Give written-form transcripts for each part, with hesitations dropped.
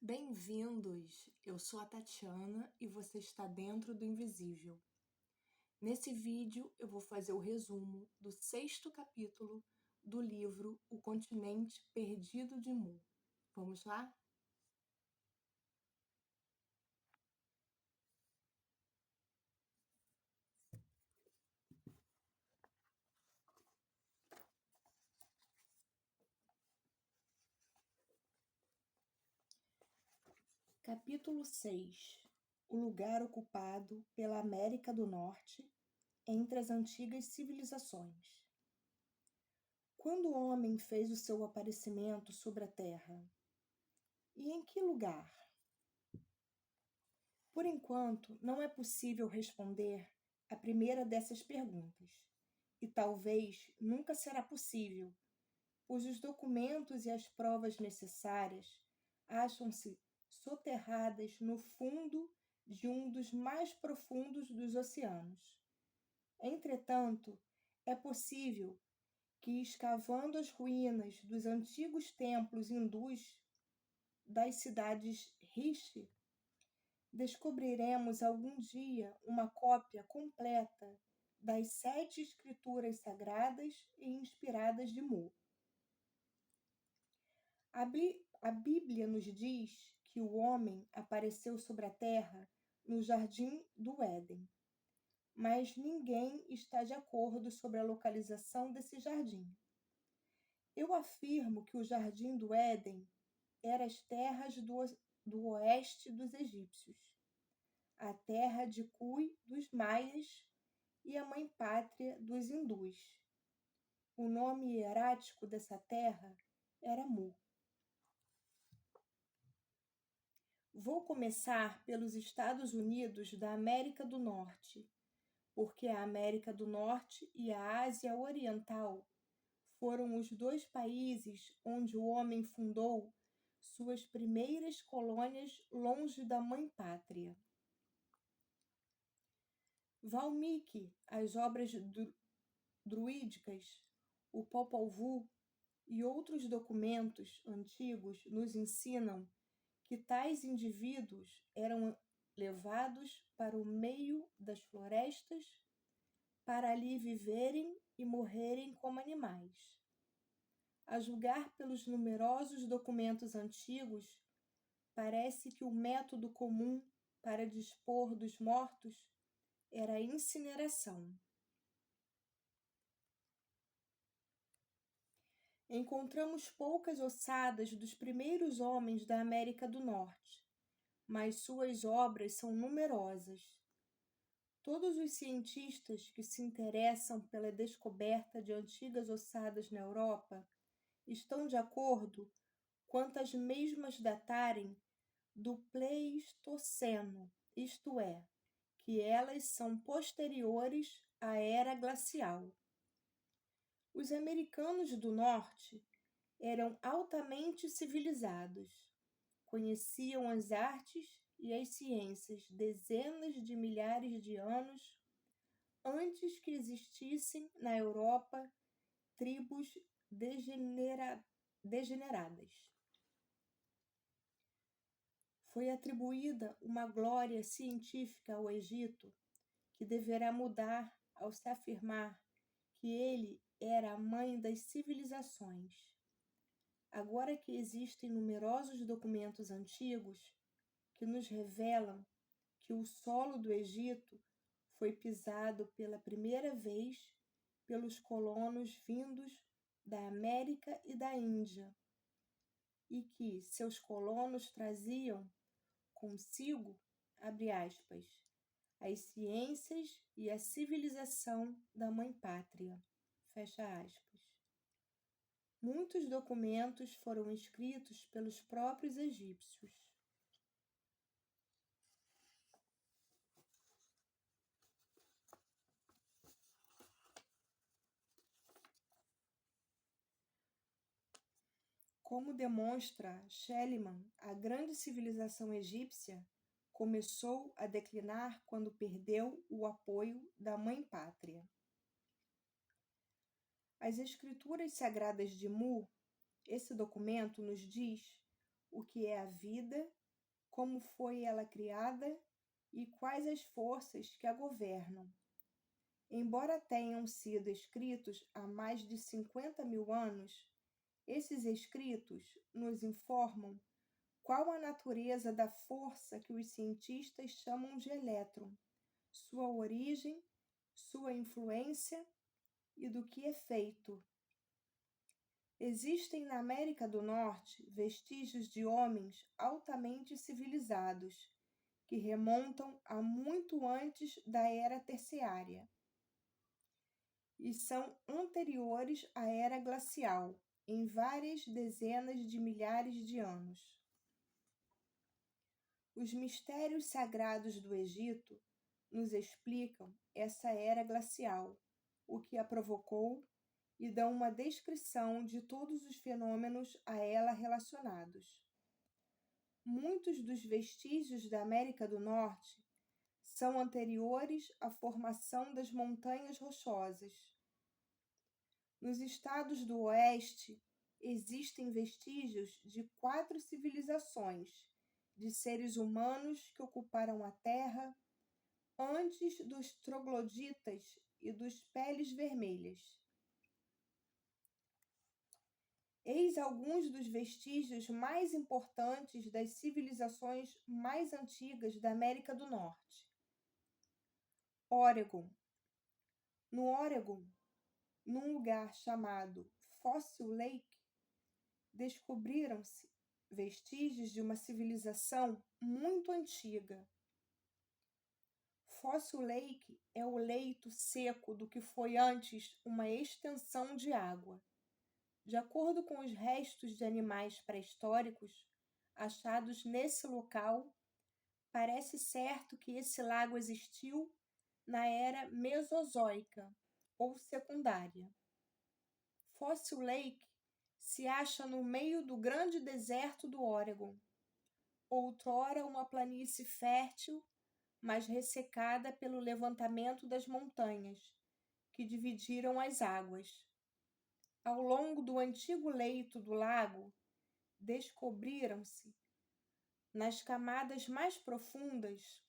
Bem-vindos! Eu sou a Tatiana e você está dentro do Invisível. Nesse vídeo eu vou fazer o resumo do 6º capítulo do livro O Continente Perdido de Mu. Vamos lá? Capítulo 6. O lugar ocupado pela América do Norte entre as antigas civilizações. Quando o homem fez o seu aparecimento sobre a Terra? E em que lugar? Por enquanto, não é possível responder a primeira dessas perguntas, e talvez nunca será possível, pois os documentos e as provas necessárias acham-se soterradas no fundo de um dos mais profundos dos oceanos. Entretanto, é possível que, escavando as ruínas dos antigos templos hindus das cidades Rishi, descobriremos algum dia uma cópia completa das 7 escrituras sagradas e inspiradas de Mu. A Bíblia nos diz que o homem apareceu sobre a terra no jardim do Éden, mas ninguém está de acordo sobre a localização desse jardim. Eu afirmo que o jardim do Éden era as terras do oeste dos egípcios, a terra de Cui dos maias e a mãe pátria dos hindus. O nome hierático dessa terra era Mu. Vou começar pelos Estados Unidos da América do Norte, porque a América do Norte e a Ásia Oriental foram os 2 países onde o homem fundou suas primeiras colônias longe da mãe pátria. Valmiki, as obras druídicas, o Popol Vuh e outros documentos antigos nos ensinam que tais indivíduos eram levados para o meio das florestas para ali viverem e morrerem como animais. A julgar pelos numerosos documentos antigos, parece que o método comum para dispor dos mortos era a incineração. Encontramos poucas ossadas dos primeiros homens da América do Norte, mas suas obras são numerosas. Todos os cientistas que se interessam pela descoberta de antigas ossadas na Europa estão de acordo quanto às mesmas datarem do Pleistoceno, isto é, que elas são posteriores à Era Glacial. Os americanos do Norte eram altamente civilizados, conheciam as artes e as ciências dezenas de milhares de anos antes que existissem na Europa tribos degeneradas. Foi atribuída uma glória científica ao Egito que deverá mudar ao se afirmar que ele era a mãe das civilizações. Agora que existem numerosos documentos antigos que nos revelam que o solo do Egito foi pisado pela primeira vez pelos colonos vindos da América e da Índia, e que seus colonos traziam consigo, abre aspas, as ciências e a civilização da mãe pátria, fecha aspas. Muitos documentos foram escritos pelos próprios egípcios. Como demonstra Schliemann, a grande civilização egípcia começou a declinar quando perdeu o apoio da mãe pátria. As escrituras sagradas de Mu, esse documento nos diz o que é a vida, como foi ela criada e quais as forças que a governam. Embora tenham sido escritos há mais de 50 mil anos, esses escritos nos informam qual a natureza da força que os cientistas chamam de elétron, sua origem, sua influência e do que é feito. Existem na América do Norte vestígios de homens altamente civilizados, que remontam a muito antes da Era Terciária e são anteriores à Era Glacial, em várias dezenas de milhares de anos. Os mistérios sagrados do Egito nos explicam essa era glacial, o que a provocou, e dão uma descrição de todos os fenômenos a ela relacionados. Muitos dos vestígios da América do Norte são anteriores à formação das montanhas rochosas. Nos estados do Oeste, existem vestígios de 4 civilizações de seres humanos que ocuparam a Terra antes dos trogloditas e dos peles vermelhas. Eis alguns dos vestígios mais importantes das civilizações mais antigas da América do Norte. Oregon. No Oregon, num lugar chamado Fossil Lake, descobriram-se vestígios de uma civilização muito antiga. Fossil Lake é o leito seco do que foi antes uma extensão de água. De acordo com os restos de animais pré-históricos achados nesse local, parece certo que esse lago existiu na era Mesozoica ou secundária. Fossil Lake se acha no meio do grande deserto do Oregon, outrora uma planície fértil, mas ressecada pelo levantamento das montanhas, que dividiram as águas. Ao longo do antigo leito do lago, descobriram-se, nas camadas mais profundas,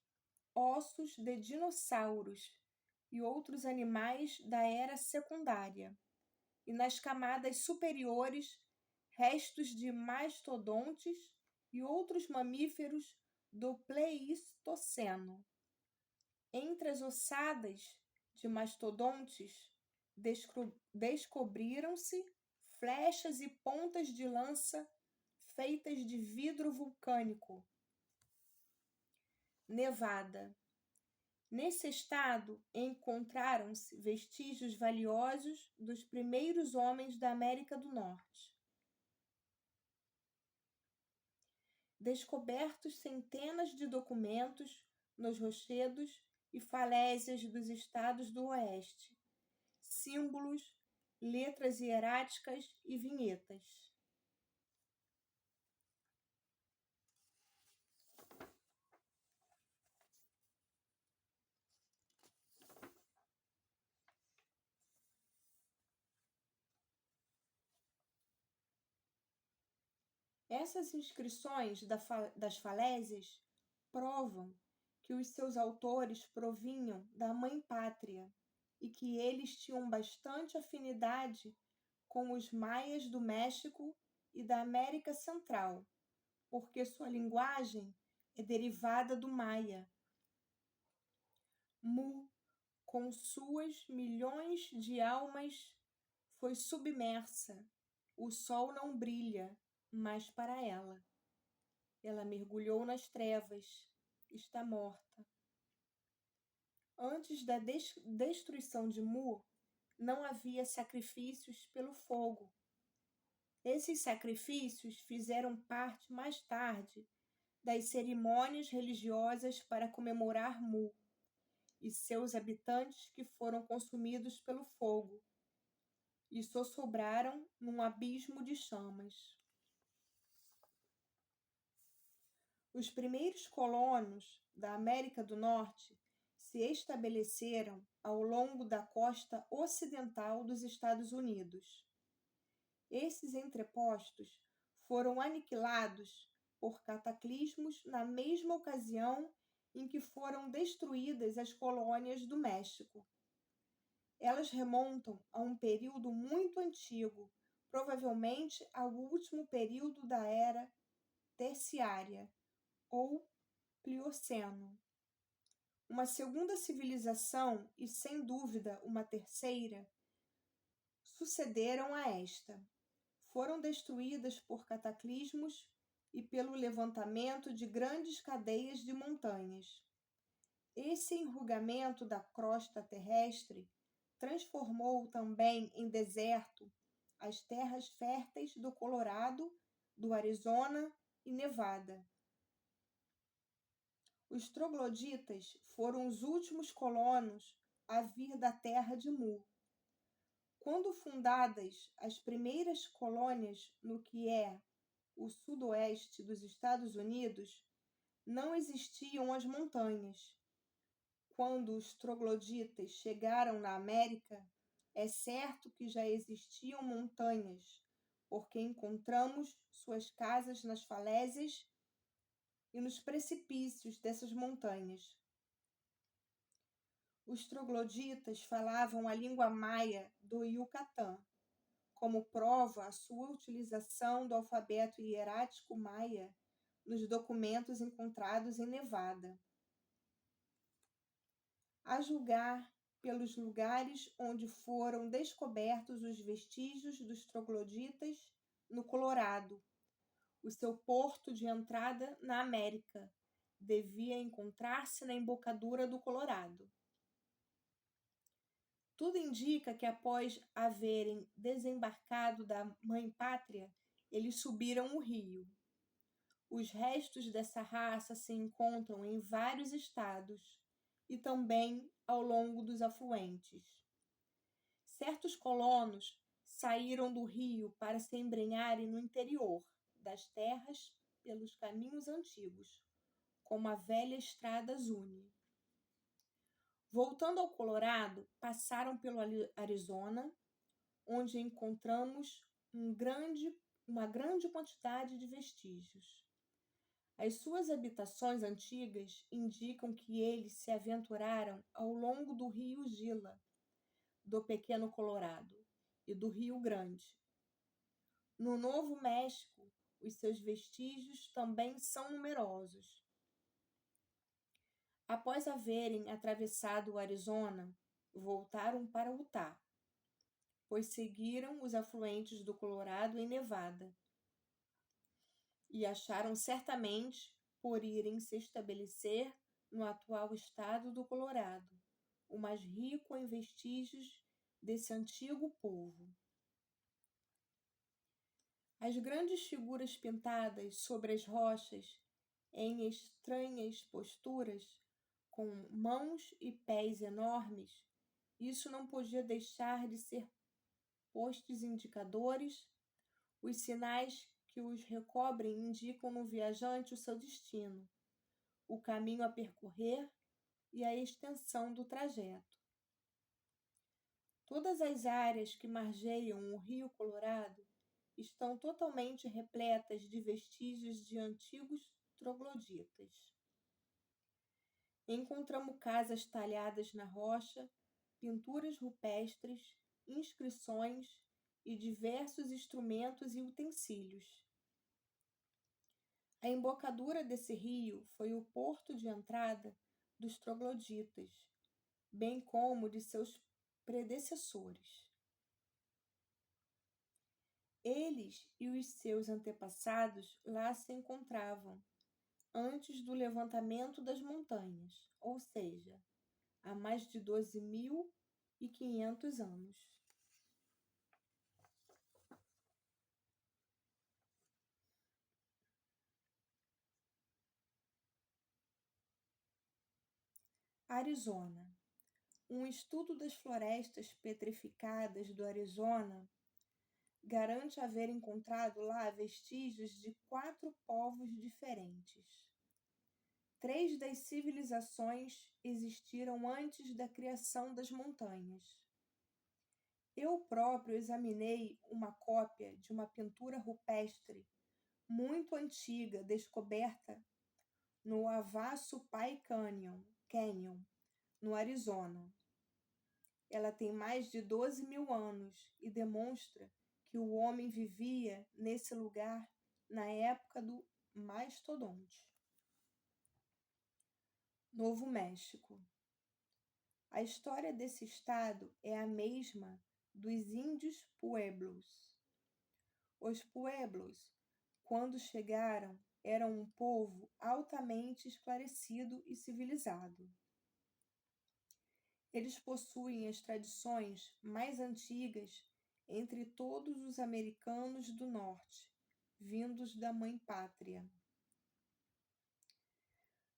ossos de dinossauros e outros animais da era secundária, e nas camadas superiores, restos de mastodontes e outros mamíferos do Pleistoceno. Entre as ossadas de mastodontes, descobriram-se flechas e pontas de lança feitas de vidro vulcânico. Nevada. Nesse estado, encontraram-se vestígios valiosos dos primeiros homens da América do Norte. Descobertos centenas de documentos nos rochedos e falésias dos estados do Oeste, símbolos, letras hieráticas e vinhetas. Essas inscrições das falésias provam que os seus autores provinham da Mãe Pátria e que eles tinham bastante afinidade com os maias do México e da América Central, porque sua linguagem é derivada do maia. Mu, com suas milhões de almas, foi submersa. O sol não brilha mais para ela. Ela mergulhou nas trevas, está morta. Antes da destruição de Mu, não havia sacrifícios pelo fogo. Esses sacrifícios fizeram parte mais tarde das cerimônias religiosas para comemorar Mu e seus habitantes que foram consumidos pelo fogo e sossobraram num abismo de chamas. Os primeiros colonos da América do Norte se estabeleceram ao longo da costa ocidental dos Estados Unidos. Esses entrepostos foram aniquilados por cataclismos na mesma ocasião em que foram destruídas as colônias do México. Elas remontam a um período muito antigo, provavelmente ao último período da Era Terciária, ou Plioceno. Uma segunda civilização, e sem dúvida uma terceira, sucederam a esta. Foram destruídas por cataclismos e pelo levantamento de grandes cadeias de montanhas. Esse enrugamento da crosta terrestre transformou também em deserto as terras férteis do Colorado, do Arizona e Nevada. Os trogloditas foram os últimos colonos a vir da terra de Mu. Quando fundadas as primeiras colônias no que é o sudoeste dos Estados Unidos, não existiam as montanhas. Quando os trogloditas chegaram na América, é certo que já existiam montanhas, porque encontramos suas casas nas falésias e nos precipícios dessas montanhas. Os trogloditas falavam a língua maia do Yucatán, como prova a sua utilização do alfabeto hierático maia nos documentos encontrados em Nevada. A julgar pelos lugares onde foram descobertos os vestígios dos trogloditas no Colorado, o seu porto de entrada na América devia encontrar-se na embocadura do Colorado. Tudo indica que após haverem desembarcado da Mãe Pátria, eles subiram o rio. Os restos dessa raça se encontram em vários estados e também ao longo dos afluentes. Certos colonos saíram do rio para se embrenharem no interior das terras pelos caminhos antigos, como a velha estrada Zuni. Voltando ao Colorado, passaram pelo Arizona, onde encontramos uma grande quantidade de vestígios. As suas habitações antigas indicam que eles se aventuraram ao longo do rio Gila, do Pequeno Colorado e do Rio Grande. No Novo México, os seus vestígios também são numerosos. Após haverem atravessado o Arizona, voltaram para Utah, pois seguiram os afluentes do Colorado em Nevada, e acharam certamente por irem se estabelecer no atual estado do Colorado, o mais rico em vestígios desse antigo povo. As grandes figuras pintadas sobre as rochas, em estranhas posturas, com mãos e pés enormes, isso não podia deixar de ser postes indicadores. Os sinais que os recobrem indicam no viajante o seu destino, o caminho a percorrer e a extensão do trajeto. Todas as áreas que margeiam o Rio Colorado estão totalmente repletas de vestígios de antigos trogloditas. Encontramos casas talhadas na rocha, pinturas rupestres, inscrições e diversos instrumentos e utensílios. A embocadura desse rio foi o porto de entrada dos trogloditas, bem como de seus predecessores. Eles e os seus antepassados lá se encontravam antes do levantamento das montanhas, ou seja, há mais de 12.500 anos. Arizona. Um estudo das florestas petrificadas do Arizona garante haver encontrado lá vestígios de 4 povos diferentes. 3 das civilizações existiram antes da criação das montanhas. Eu próprio examinei uma cópia de uma pintura rupestre muito antiga descoberta no Havasupai Canyon, no Arizona. Ela tem mais de 12 mil anos e demonstra que o homem vivia nesse lugar na época do mastodonte. Novo México. A história desse estado é a mesma dos índios Pueblos. Os Pueblos, quando chegaram, eram um povo altamente esclarecido e civilizado. Eles possuem as tradições mais antigas entre todos os americanos do norte, vindos da Mãe Pátria.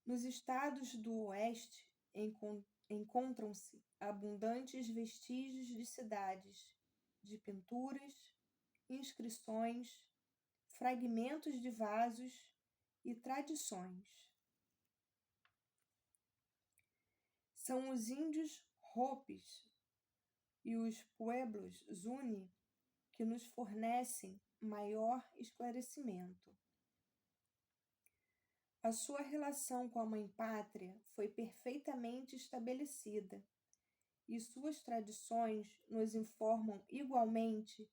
Nos estados do oeste encontram-se abundantes vestígios de cidades, de pinturas, inscrições, fragmentos de vasos e tradições. São os índios Hopis e os Pueblos Zuni que nos fornecem maior esclarecimento. A sua relação com a Mãe Pátria foi perfeitamente estabelecida e suas tradições nos informam igualmente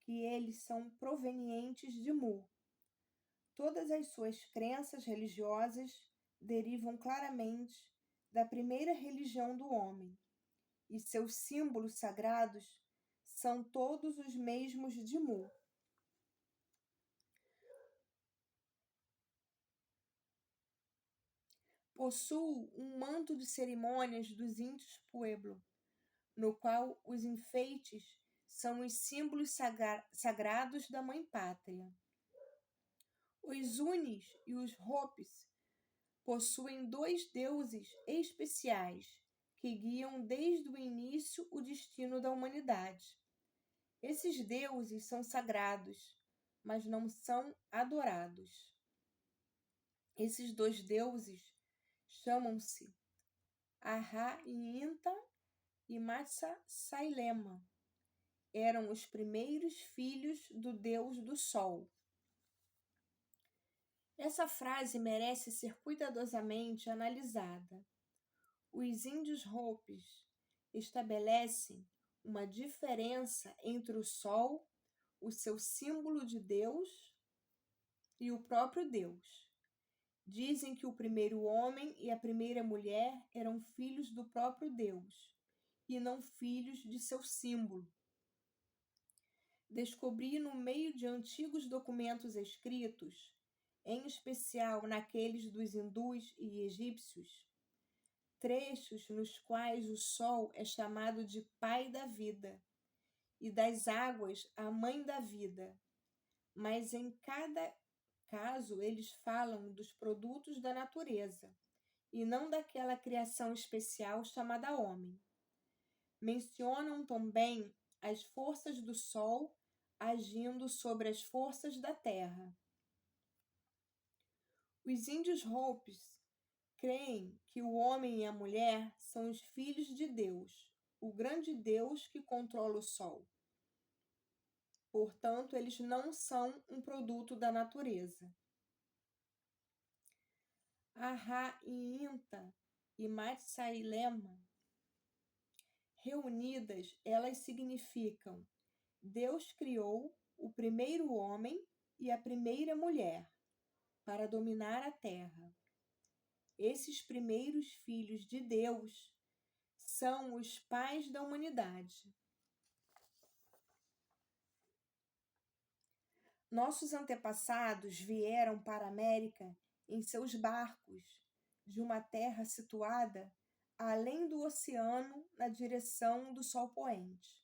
que eles são provenientes de Mu. Todas as suas crenças religiosas derivam claramente da primeira religião do homem, e seus símbolos sagrados são todos os mesmos de Mu. Possuo um manto de cerimônias dos índios Pueblo, no qual os enfeites são os símbolos sagrados da Mãe Pátria. Os Unis e os Hopis possuem 2 deuses especiais que guiam desde o início o destino da humanidade. Esses deuses são sagrados, mas não são adorados. Esses 2 deuses chamam-se Ahá-Inta e Matsa-Sailema. Eram os primeiros filhos do deus do sol. Essa frase merece ser cuidadosamente analisada. Os índios Hopis estabelecem uma diferença entre o sol, o seu símbolo de Deus, e o próprio Deus. Dizem que o primeiro homem e a primeira mulher eram filhos do próprio Deus, e não filhos de seu símbolo. Descobri no meio de antigos documentos escritos, em especial naqueles dos hindus e egípcios, trechos nos quais o sol é chamado de pai da vida e das águas a mãe da vida, mas em cada caso eles falam dos produtos da natureza e não daquela criação especial chamada homem. Mencionam também as forças do sol agindo sobre as forças da terra. Os índios Hopis creem que o homem e a mulher são os filhos de Deus, o grande Deus que controla o sol. Portanto, eles não são um produto da natureza. Ahá-Inta e Matsailema, reunidas, elas significam: Deus criou o primeiro homem e a primeira mulher para dominar a terra. Esses primeiros filhos de Deus são os pais da humanidade. Nossos antepassados vieram para a América em seus barcos, de uma terra situada além do oceano na direção do sol poente.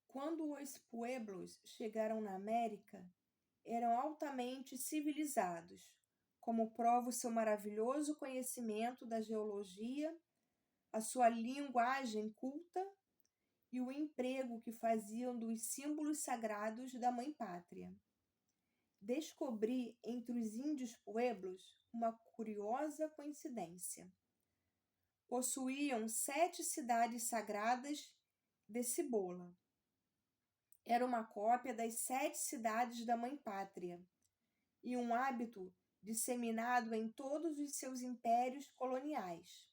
Quando os Pueblos chegaram na América, eram altamente civilizados, como prova o seu maravilhoso conhecimento da geologia, a sua linguagem culta e o emprego que faziam dos símbolos sagrados da Mãe Pátria. Descobri entre os índios Pueblos uma curiosa coincidência. Possuíam 7 cidades sagradas de Cibola. Era uma cópia das 7 cidades da Mãe Pátria e um hábito disseminado em todos os seus impérios coloniais.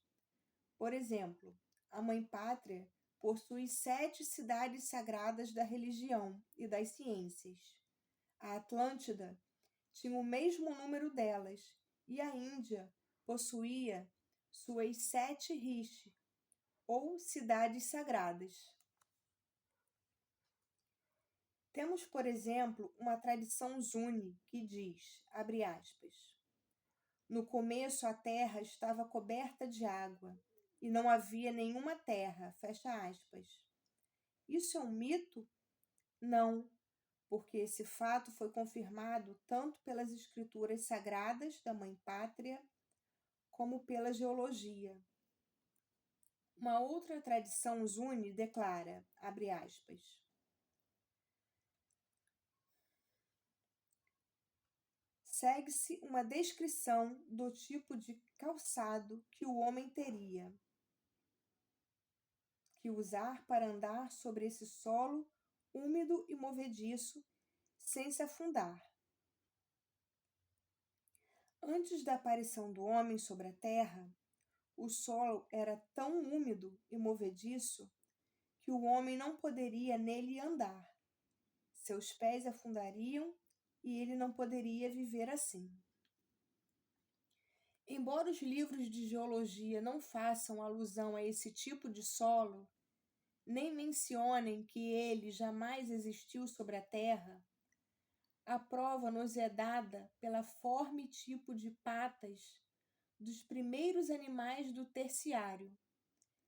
Por exemplo, a Mãe Pátria possui 7 cidades sagradas da religião e das ciências. A Atlântida tinha o mesmo número delas e a Índia possuía suas 7 Rishi, ou cidades sagradas. Temos, por exemplo, uma tradição Zuni que diz, abre aspas, no começo a terra estava coberta de água e não havia nenhuma terra, fecha aspas. Isso é um mito? Não, porque esse fato foi confirmado tanto pelas escrituras sagradas da Mãe Pátria como pela geologia. Uma outra tradição Zuni declara, abre aspas, segue-se uma descrição do tipo de calçado que o homem teria que usar para andar sobre esse solo úmido e movediço sem se afundar. Antes da aparição do homem sobre a terra, o solo era tão úmido e movediço que o homem não poderia nele andar. Seus pés afundariam e ele não poderia viver assim. Embora os livros de geologia não façam alusão a esse tipo de solo, nem mencionem que ele jamais existiu sobre a Terra, a prova nos é dada pela forma e tipo de patas dos primeiros animais do Terciário,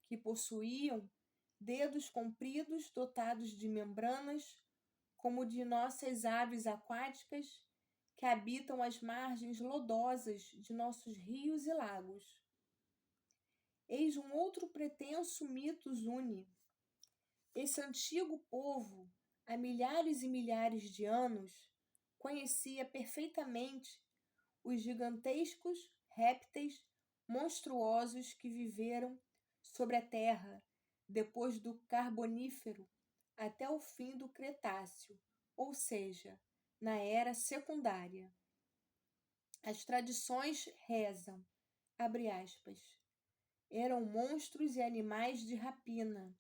que possuíam dedos compridos dotados de membranas, como de nossas aves aquáticas que habitam as margens lodosas de nossos rios e lagos. Eis um outro pretenso mito Zuni. Esse antigo povo, há milhares e milhares de anos, conhecia perfeitamente os gigantescos répteis monstruosos que viveram sobre a Terra depois do Carbonífero até o fim do Cretáceo, ou seja, na Era Secundária. As tradições rezam, abre aspas, eram monstros e animais de rapina,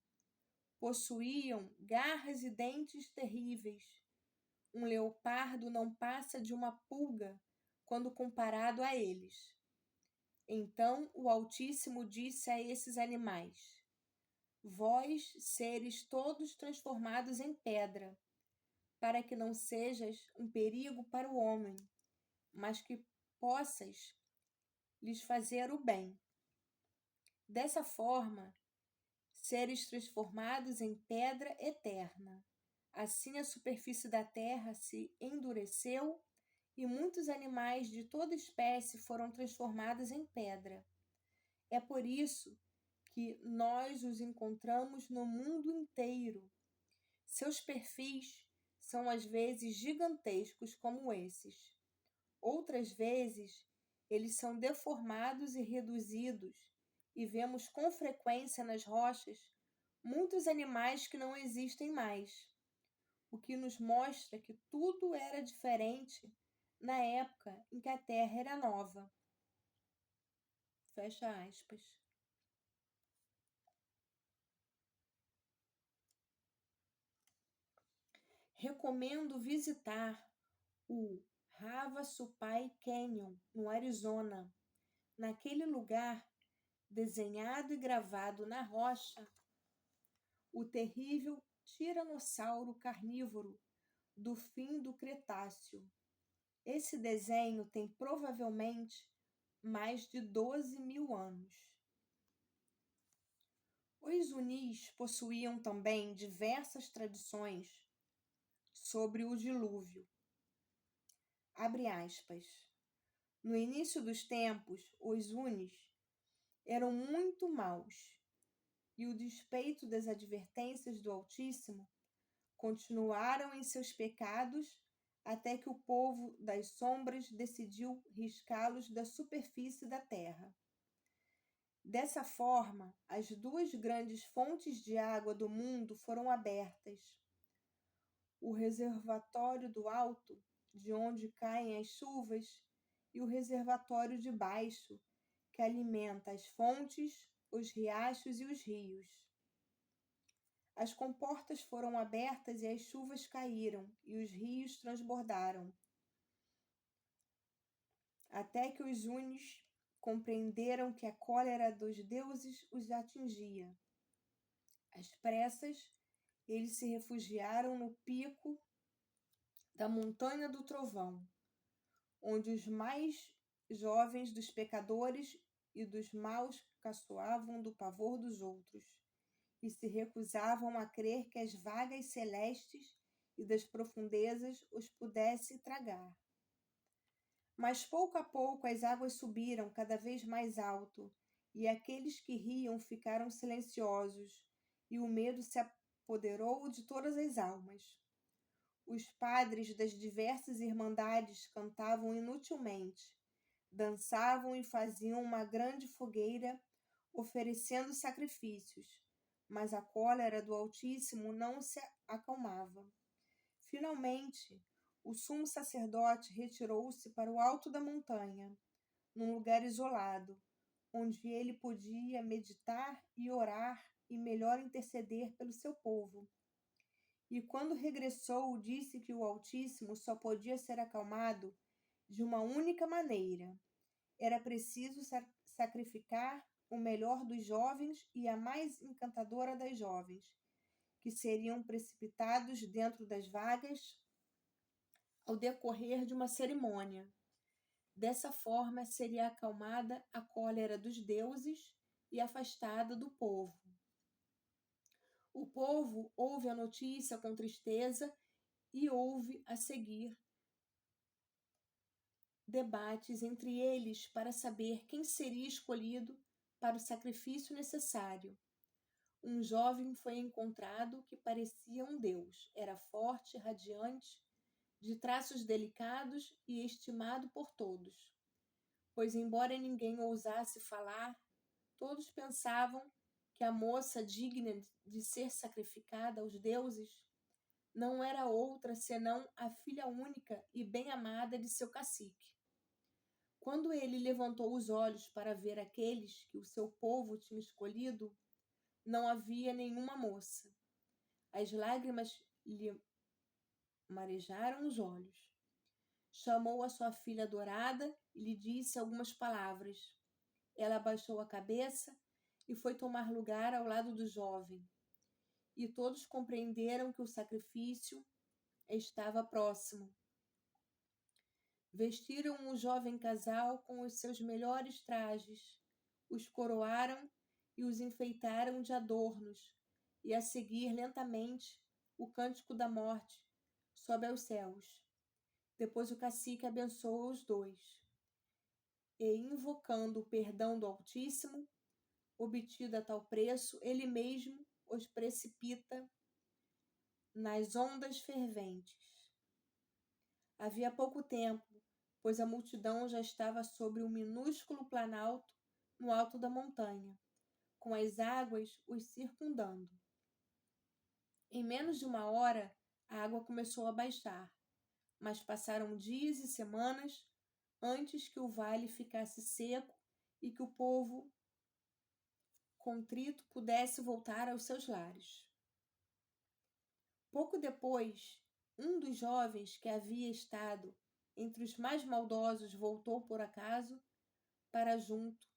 possuíam garras e dentes terríveis. Um leopardo não passa de uma pulga quando comparado a eles. Então o Altíssimo disse a esses animais, vós, seres todos transformados em pedra, para que não sejas um perigo para o homem, mas que possas lhes fazer o bem. Dessa forma, seres transformados em pedra eterna. Assim a superfície da terra se endureceu e muitos animais de toda espécie foram transformados em pedra. É por isso que nós os encontramos no mundo inteiro. Seus perfis são às vezes gigantescos como esses. Outras vezes, eles são deformados e reduzidos, e vemos com frequência nas rochas muitos animais que não existem mais, o que nos mostra que tudo era diferente na época em que a Terra era nova. Fecha aspas. Recomendo visitar o Havasupai Canyon, no Arizona. Naquele lugar, desenhado e gravado na rocha, o terrível tiranossauro carnívoro do fim do Cretáceo. Esse desenho tem provavelmente mais de 12.000 anos. Os Zunis possuíam também diversas tradições sobre o dilúvio. Abre aspas. No início dos tempos, os Zunis eram muito maus, e o despeito das advertências do Altíssimo, continuaram em seus pecados até que o povo das sombras decidiu riscá-los da superfície da terra. Dessa forma, as 2 grandes fontes de água do mundo foram abertas. o reservatório do alto, de onde caem as chuvas, e o reservatório de baixo, que alimenta as fontes, os riachos e os rios. As comportas foram abertas e as chuvas caíram, e os rios transbordaram, até que os hunos compreenderam que a cólera dos deuses os atingia. Às pressas, eles se refugiaram no pico da montanha do trovão, onde os mais jovens dos pecadores e dos maus caçoavam do pavor dos outros, e se recusavam a crer que as vagas celestes e das profundezas os pudesse tragar. Mas pouco a pouco as águas subiram cada vez mais alto, e aqueles que riam ficaram silenciosos, e o medo se apoderou de todas as almas. Os padres das diversas irmandades cantavam inutilmente, dançavam e faziam uma grande fogueira, oferecendo sacrifícios, mas a cólera do Altíssimo não se acalmava. Finalmente, o sumo sacerdote retirou-se para o alto da montanha, num lugar isolado, onde ele podia meditar e orar e melhor interceder pelo seu povo. E quando regressou, disse que o Altíssimo só podia ser acalmado de uma única maneira. Era preciso sacrificar o melhor dos jovens e a mais encantadora das jovens, que seriam precipitados dentro das vagas ao decorrer de uma cerimônia. Dessa forma seria acalmada a cólera dos deuses e afastada do povo. O povo ouve a notícia com tristeza e ouve a seguir debates entre eles para saber quem seria escolhido para o sacrifício necessário. Um jovem foi encontrado que parecia um deus. Era forte, radiante, de traços delicados e estimado por todos. Pois, embora ninguém ousasse falar, todos pensavam que a moça digna de ser sacrificada aos deuses não era outra senão a filha única e bem-amada de seu cacique. Quando ele levantou os olhos para ver aqueles que o seu povo tinha escolhido, não havia nenhuma moça. As lágrimas lhe marejaram os olhos. Chamou a sua filha adorada e lhe disse algumas palavras. Ela abaixou a cabeça e foi tomar lugar ao lado do jovem. E todos compreenderam que o sacrifício estava próximo. Vestiram o jovem casal com os seus melhores trajes, os coroaram e os enfeitaram de adornos, e a seguir lentamente o cântico da morte sobe aos céus. Depois o cacique abençoa os dois, e invocando o perdão do Altíssimo, obtido a tal preço, ele mesmo os precipita nas ondas ferventes. Havia pouco tempo, pois a multidão já estava sobre um minúsculo planalto no alto da montanha, com as águas os circundando. Em menos de uma hora, a água começou a baixar, mas passaram dias e semanas antes que o vale ficasse seco e que o povo contrito pudesse voltar aos seus lares. Pouco depois, um dos jovens que havia estado entre os mais maldosos voltou por acaso para junto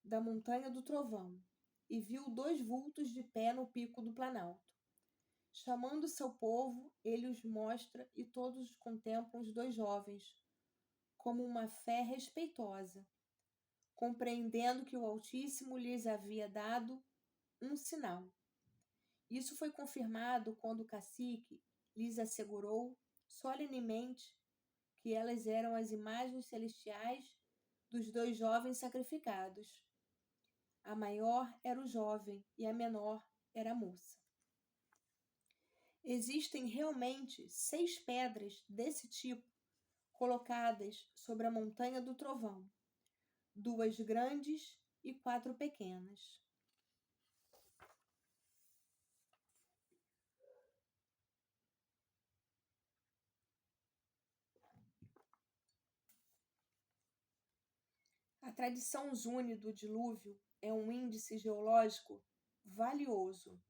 da montanha do trovão e viu dois vultos de pé no pico do planalto. Chamando seu povo, ele os mostra e todos contemplam os dois jovens como uma fé respeitosa, compreendendo que o Altíssimo lhes havia dado um sinal. Isso foi confirmado quando o cacique lhes assegurou solenemente que elas eram as imagens celestiais dos dois jovens sacrificados. A maior era o jovem e a menor era a moça. Existem realmente 6 pedras desse tipo colocadas sobre a montanha do trovão, 2 grandes e 4 pequenas. tradição Zuni do dilúvio é um índice geológico valioso,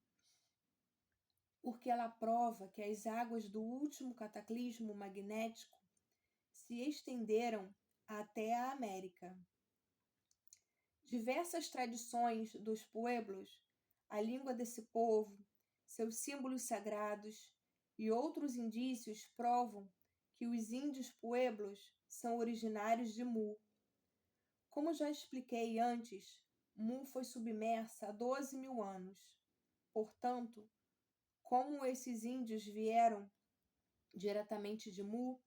porque ela prova que as águas do último cataclismo magnético se estenderam até a América. Diversas tradições dos pueblos, a língua desse povo, seus símbolos sagrados e outros indícios provam que os índios pueblos são originários de Mu. Como já expliquei antes, Mu foi submersa há 12.000 anos. Portanto, como esses índios vieram diretamente de Mu,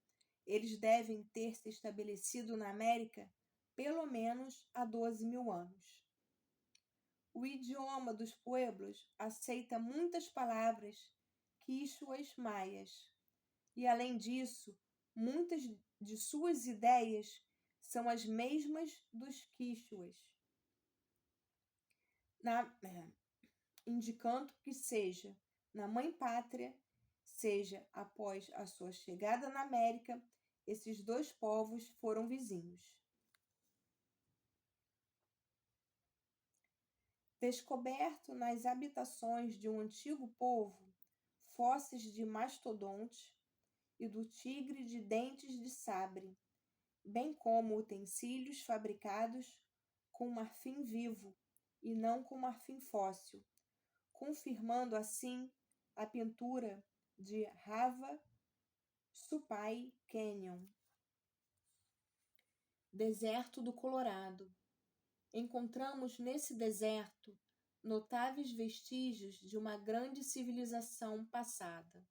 eles devem ter se estabelecido na América pelo menos há 12.000 anos. O idioma dos pueblos aceita muitas palavras quichuas maias, e além disso, muitas de suas ideias são as mesmas dos quichuas, indicando que seja na mãe pátria, seja após a sua chegada na América, esses dois povos foram vizinhos. Descoberto nas habitações de um antigo povo fósseis de mastodonte e do tigre de dentes de sabre, bem como utensílios fabricados com marfim vivo e não com marfim fóssil, confirmando assim a pintura de Hava Supai Canyon. Deserto do Colorado. Encontramos nesse deserto notáveis vestígios de uma grande civilização passada.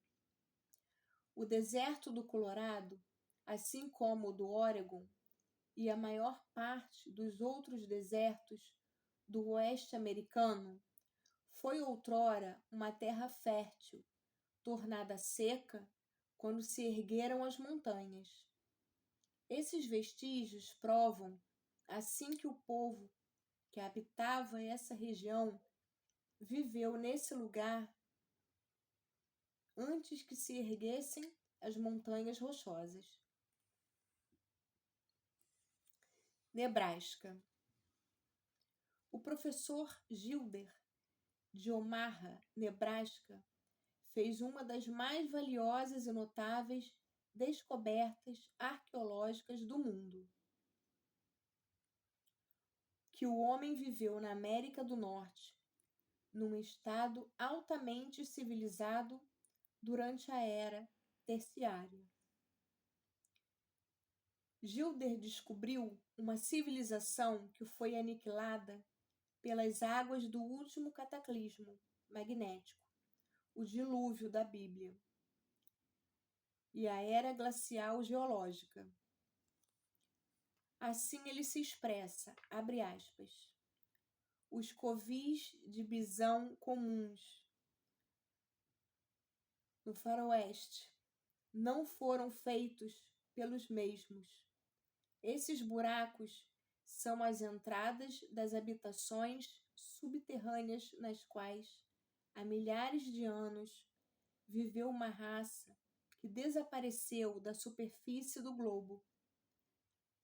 O deserto do Colorado, assim como o do Oregon e a maior parte dos outros desertos do oeste americano, foi outrora uma terra fértil, tornada seca quando se ergueram as montanhas. Esses vestígios provam, assim, que o povo que habitava essa região viveu nesse lugar antes que se erguessem as montanhas rochosas. Nebraska. O professor Gilder, de Omaha, Nebraska, fez uma das mais valiosas e notáveis descobertas arqueológicas do mundo. Que o homem viveu na América do Norte, num estado altamente civilizado durante a Era Terciária. Gilder descobriu uma civilização que foi aniquilada pelas águas do último cataclismo magnético, o dilúvio da Bíblia, e a Era Glacial Geológica. Assim ele se expressa, abre aspas, os covis de bisão comuns no faroeste não foram feitos pelos mesmos. Esses buracos são as entradas das habitações subterrâneas nas quais, há milhares de anos, viveu uma raça que desapareceu da superfície do globo.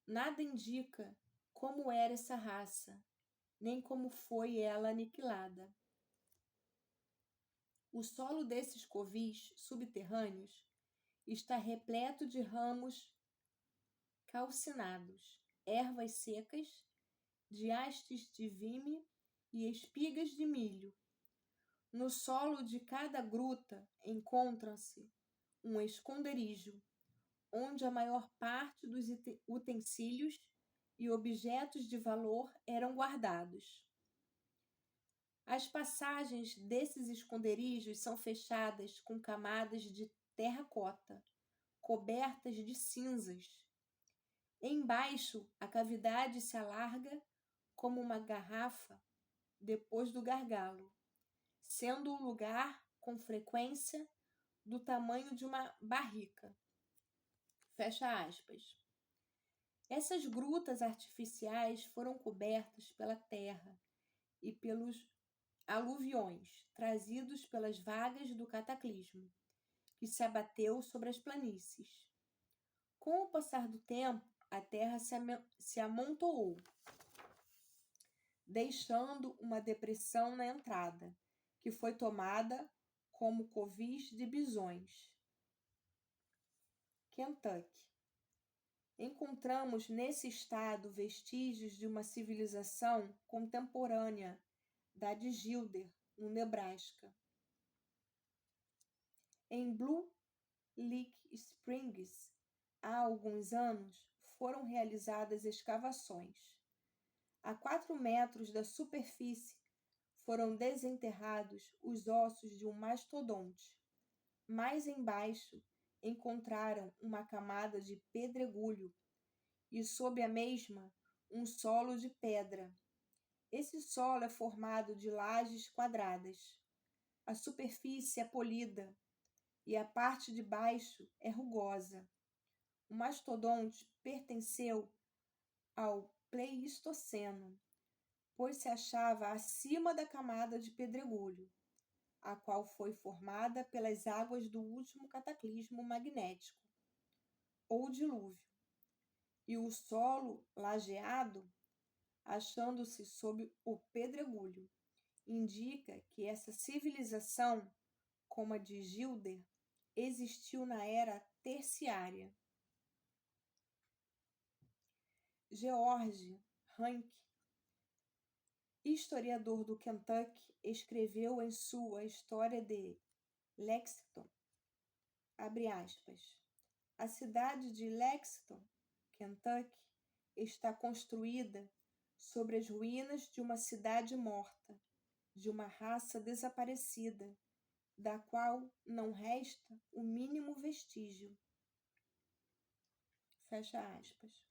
Nada indica como era essa raça, nem como foi ela aniquilada. O solo desses covis subterrâneos está repleto de ramos calcinados, ervas secas, de hastes de vime e espigas de milho. No solo de cada gruta encontra-se um esconderijo, onde a maior parte dos utensílios e objetos de valor eram guardados. As passagens desses esconderijos são fechadas com camadas de terracota, cobertas de cinzas. Embaixo, a cavidade se alarga como uma garrafa depois do gargalo, sendo o lugar, com frequência, do tamanho de uma barrica. Fecha aspas. Essas grutas artificiais foram cobertas pela terra e pelos aluviões trazidos pelas vagas do cataclismo, que se abateu sobre as planícies. Com o passar do tempo, a terra se amontoou deixando uma depressão na entrada, que foi tomada como covis de bisões. Kentucky. Encontramos nesse estado vestígios de uma civilização contemporânea da de Gilder, no Nebraska. Em Blue Lick Springs, há alguns anos, foram realizadas escavações. A 4 metros da superfície foram desenterrados os ossos de um mastodonte. Mais embaixo encontraram uma camada de pedregulho e sob a mesma um solo de pedra. Esse solo é formado de lajes quadradas. A superfície é polida e a parte de baixo é rugosa. O mastodonte pertenceu ao Pleistoceno, pois se achava acima da camada de pedregulho, a qual foi formada pelas águas do último cataclismo magnético, ou dilúvio, e o solo lajeado, achando-se sob o pedregulho, indica que essa civilização, como a de Gilder, existiu na era terciária. George Rankin, historiador do Kentucky, escreveu em sua História de Lexington, abre aspas, a cidade de Lexington, Kentucky, está construída sobre as ruínas de uma cidade morta, de uma raça desaparecida, da qual não resta o mínimo vestígio. Fecha aspas.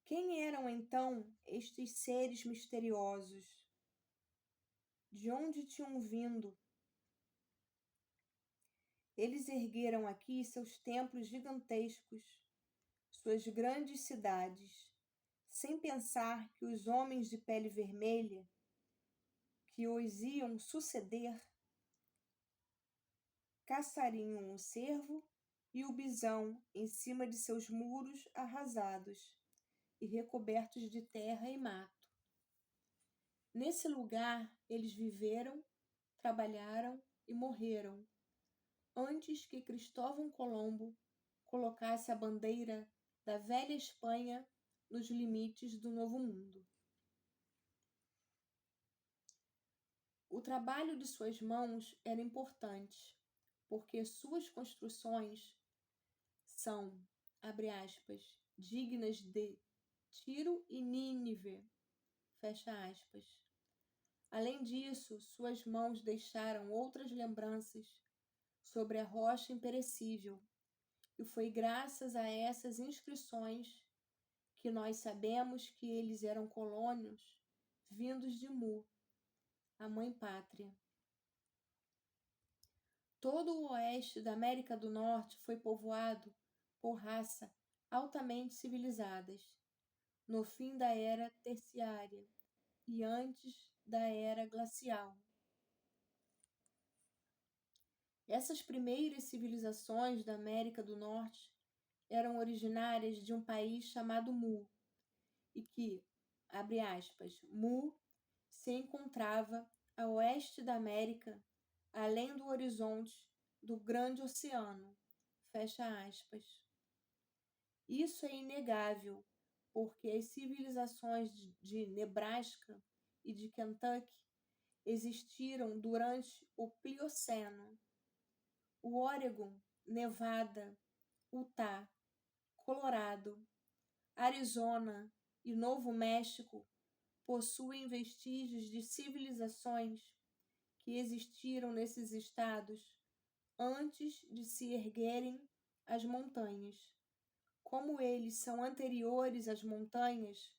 Quem eram então estes seres misteriosos? De onde tinham vindo? Eles ergueram aqui seus templos gigantescos, suas grandes cidades, sem pensar que os homens de pele vermelha, que os iam suceder, caçariam o cervo e o bisão em cima de seus muros arrasados e recobertos de terra e mato. Nesse lugar eles viveram, trabalharam e morreram, antes que Cristóvão Colombo colocasse a bandeira da velha Espanha nos limites do Novo Mundo. O trabalho de suas mãos era importante, porque suas construções são, abre aspas, dignas de Tiro e Nínive, fecha aspas. Além disso, suas mãos deixaram outras lembranças sobre a rocha imperecível, e foi graças a essas inscrições que nós sabemos que eles eram colonos vindos de Mu, a mãe pátria. Todo o oeste da América do Norte foi povoado por raças altamente civilizadas, no fim da era terciária e antes da era glacial. Essas primeiras civilizações da América do Norte eram originárias de um país chamado Mu, e que, abre aspas, Mu se encontrava a oeste da América, além do horizonte do Grande Oceano, fecha aspas. Isso é inegável, porque as civilizações de Nebraska e de Kentucky existiram durante o Plioceno. O Oregon, Nevada, Utah, Colorado, Arizona e Novo México possuem vestígios de civilizações que existiram nesses estados antes de se erguerem as montanhas. Como eles são anteriores às montanhas,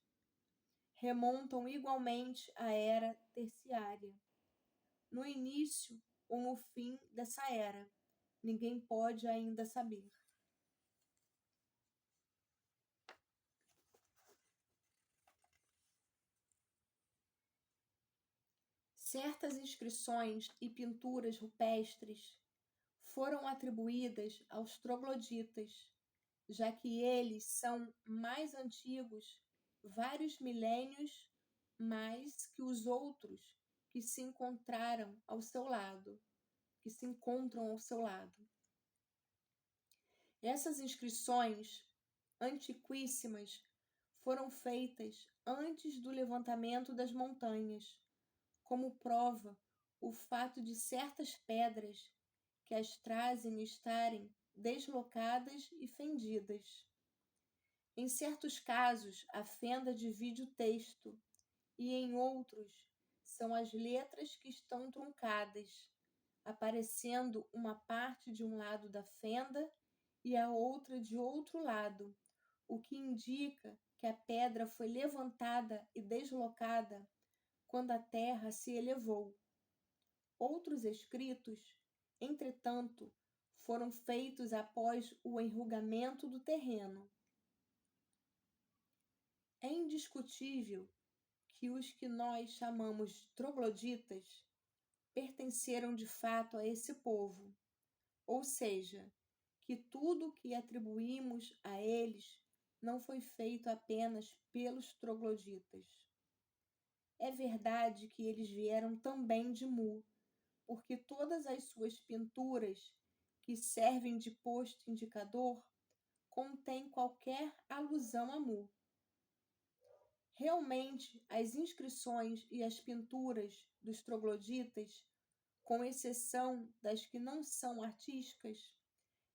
remontam igualmente à era terciária. No início ou no fim dessa era, ninguém pode ainda saber. Certas inscrições e pinturas rupestres foram atribuídas aos trogloditas, já que eles são mais antigos vários milênios mais que os outros que se encontraram ao seu lado, que se encontram ao seu lado. Essas inscrições antiquíssimas foram feitas antes do levantamento das montanhas, como prova o fato de certas pedras que as trazem estarem deslocadas e fendidas. Em certos casos, a fenda divide o texto, e em outros são as letras que estão truncadas, aparecendo uma parte de um lado da fenda e a outra de outro lado, o que indica que a pedra foi levantada e deslocada quando a terra se elevou. Outros escritos, entretanto, foram feitos após o enrugamento do terreno. É indiscutível que os que nós chamamos trogloditas pertenceram de fato a esse povo, ou seja, que tudo o que atribuímos a eles não foi feito apenas pelos trogloditas. É verdade que eles vieram também de Mu, porque todas as suas pinturas, que servem de posto indicador, contêm qualquer alusão a Mu. Realmente, as inscrições e as pinturas dos trogloditas, com exceção das que não são artísticas,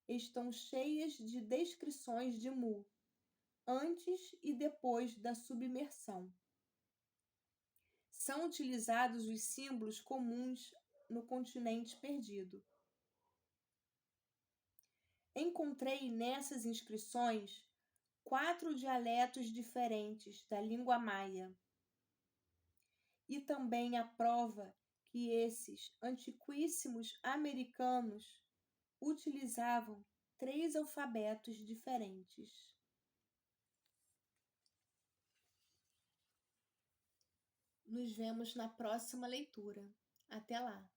estão cheias de descrições de Mu, antes e depois da submersão. São utilizados os símbolos comuns no continente perdido. Encontrei nessas inscrições 4 dialetos diferentes da língua maia, e também a prova que esses antiquíssimos americanos utilizavam 3 alfabetos diferentes. Nos vemos na próxima leitura. Até lá!